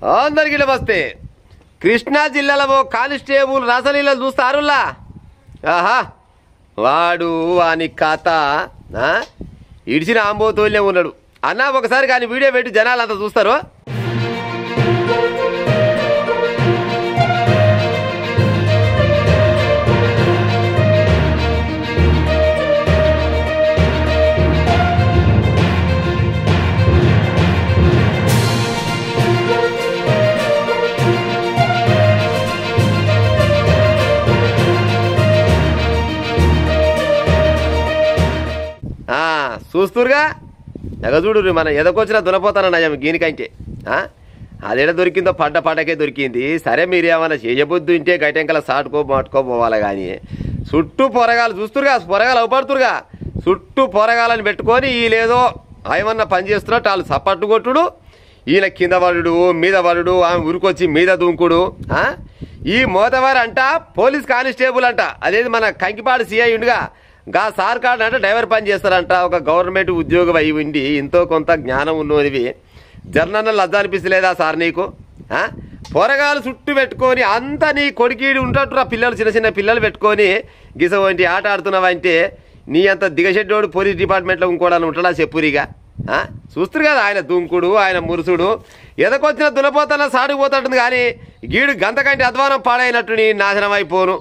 అందరికీ నమస్తే. కృష్ణా జిల్లాలో ఓ కానిస్టేబుల్ రసలీలను చూస్తారులా. ఆహా, వాడు వాని కథ ఇడిచిన ఆంబోతోళ్ళే ఉన్నాడు అన్న. ఒకసారి కానీ వీడియో పెట్టి జనాలు అంతా చూస్తారు. చూస్తురుగా ఎగ చూడు, మన ఎదకొచ్చినా దునపోతానన్న గీనికంటే అదేడ దొరికిందో పడ్డకే దొరికింది. సరే మీరు ఏమన్నా చేయబొద్దు ఇంటే గైటెంకల సాటుకో మాటుకోపోవాలి. కానీ చుట్టూ పొరగాలు చూస్తురుగా, పొరగాలు అవపడుతురుగా. చుట్టూ పొరగాలని పెట్టుకొని వీళ్ళేదో ఏమన్నా పని చేస్తున్నట్టు వాళ్ళు సపట్టు కొట్టుడు, ఈయన కింద పడుడు మీద పడుడు, ఆమె ఉరికొచ్చి మీద దూకుడు. ఈ మోతవారు అంట పోలీస్ కానిస్టేబుల్ అంట. అదేది మన కంకిపాడు సిఐ ఉండుగా గా సార్ కార్డు అంటే డ్రైవర్ పని చేస్తారంట. ఒక గవర్నమెంట్ ఉద్యోగం అయి ఉండి ఎంతో కొంత జ్ఞానం ఉన్నదివి జర్నన్న లజ్జ అనిపిస్తలేదా సార్ నీకు? పొరగాలు చుట్టూ పెట్టుకొని అంతా నీ కొడుకీడి ఉంటట్టురా పిల్లలు, చిన్న చిన్న పిల్లలు పెట్టుకొని గిస వంటి ఆట ఆడుతున్నావంటే నీ అంత దిగశెడ్డోడు పోలీస్ డిపార్ట్మెంట్లో ఇంకోడని ఉంటాడా చెప్పురిగా. చూస్తారు కదా ఆయన దుంకుడు, ఆయన మురుసుడు. ఎదకొచ్చిన దునపోతన్నా సాడిపోతుంటుంది. కానీ గీడు గంతకంటే అధ్వానం పాడైనట్టు నీ నాశనం అయిపోను.